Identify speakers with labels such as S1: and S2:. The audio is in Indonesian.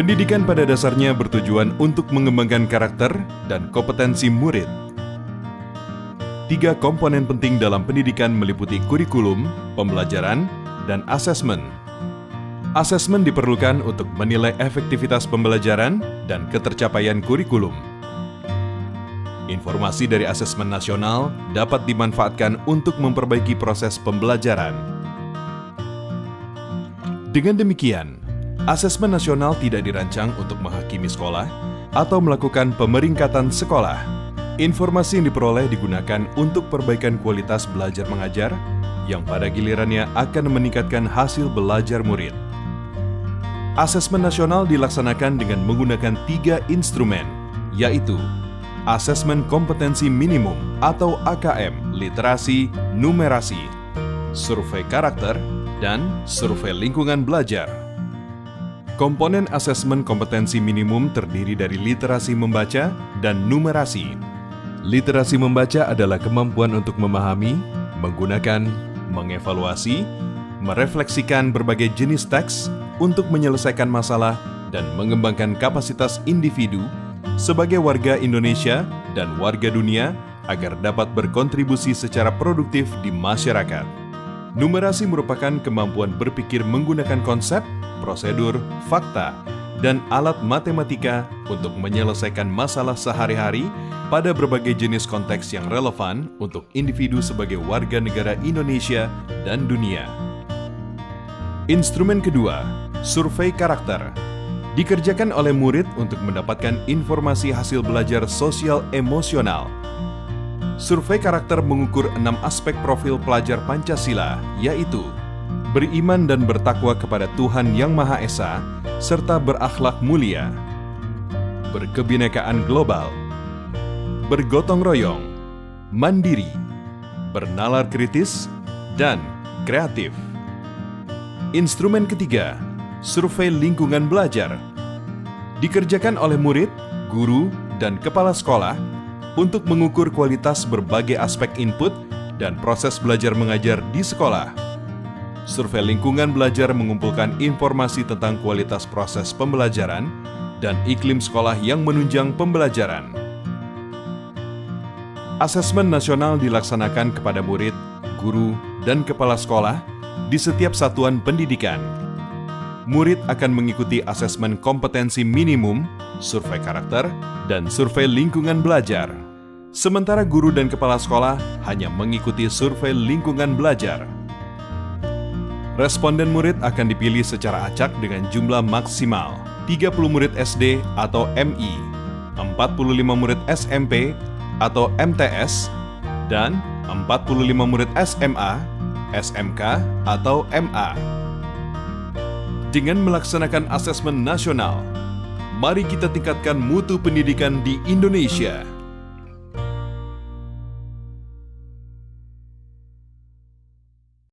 S1: Pendidikan pada dasarnya bertujuan untuk mengembangkan karakter dan kompetensi murid. 3 komponen penting dalam pendidikan meliputi kurikulum, pembelajaran, dan asesmen. Asesmen diperlukan untuk menilai efektivitas pembelajaran dan ketercapaian kurikulum. Informasi dari asesmen nasional dapat dimanfaatkan untuk memperbaiki proses pembelajaran. Dengan demikian, asesmen nasional tidak dirancang untuk menghakimi sekolah atau melakukan pemeringkatan sekolah. Informasi yang diperoleh digunakan untuk perbaikan kualitas belajar mengajar yang pada gilirannya akan meningkatkan hasil belajar murid. Asesmen nasional dilaksanakan dengan menggunakan 3 instrumen, yaitu Asesmen Kompetensi Minimum atau AKM, Literasi, Numerasi, Survei Karakter, dan Survei Lingkungan Belajar. Komponen asesmen kompetensi minimum terdiri dari literasi membaca dan numerasi. Literasi membaca adalah kemampuan untuk memahami, menggunakan, mengevaluasi, merefleksikan berbagai jenis teks untuk menyelesaikan masalah dan mengembangkan kapasitas individu sebagai warga Indonesia dan warga dunia agar dapat berkontribusi secara produktif di masyarakat. Numerasi merupakan kemampuan berpikir menggunakan konsep, prosedur, fakta, dan alat matematika untuk menyelesaikan masalah sehari-hari pada berbagai jenis konteks yang relevan untuk individu sebagai warga negara Indonesia dan dunia. Instrumen kedua, survei karakter, dikerjakan oleh murid untuk mendapatkan informasi hasil belajar sosial emosional. Survei karakter mengukur 6 aspek profil pelajar Pancasila, yaitu beriman dan bertakwa kepada Tuhan Yang Maha Esa, serta berakhlak mulia, berkebinekaan global, bergotong royong, mandiri, bernalar kritis, dan kreatif. Instrumen ketiga, survei lingkungan belajar, dikerjakan oleh murid, guru, dan kepala sekolah untuk mengukur kualitas berbagai aspek input dan proses belajar mengajar di sekolah. Survei lingkungan belajar mengumpulkan informasi tentang kualitas proses pembelajaran dan iklim sekolah yang menunjang pembelajaran. Asesmen nasional dilaksanakan kepada murid, guru, dan kepala sekolah di setiap satuan pendidikan. Murid akan mengikuti asesmen kompetensi minimum, survei karakter, dan survei lingkungan belajar. Sementara guru dan kepala sekolah hanya mengikuti survei lingkungan belajar. Responden murid akan dipilih secara acak dengan jumlah maksimal 30 murid SD atau MI, 45 murid SMP atau MTS, dan 45 murid SMA, SMK atau MA. Dengan melaksanakan asesmen nasional, mari kita tingkatkan mutu pendidikan di Indonesia.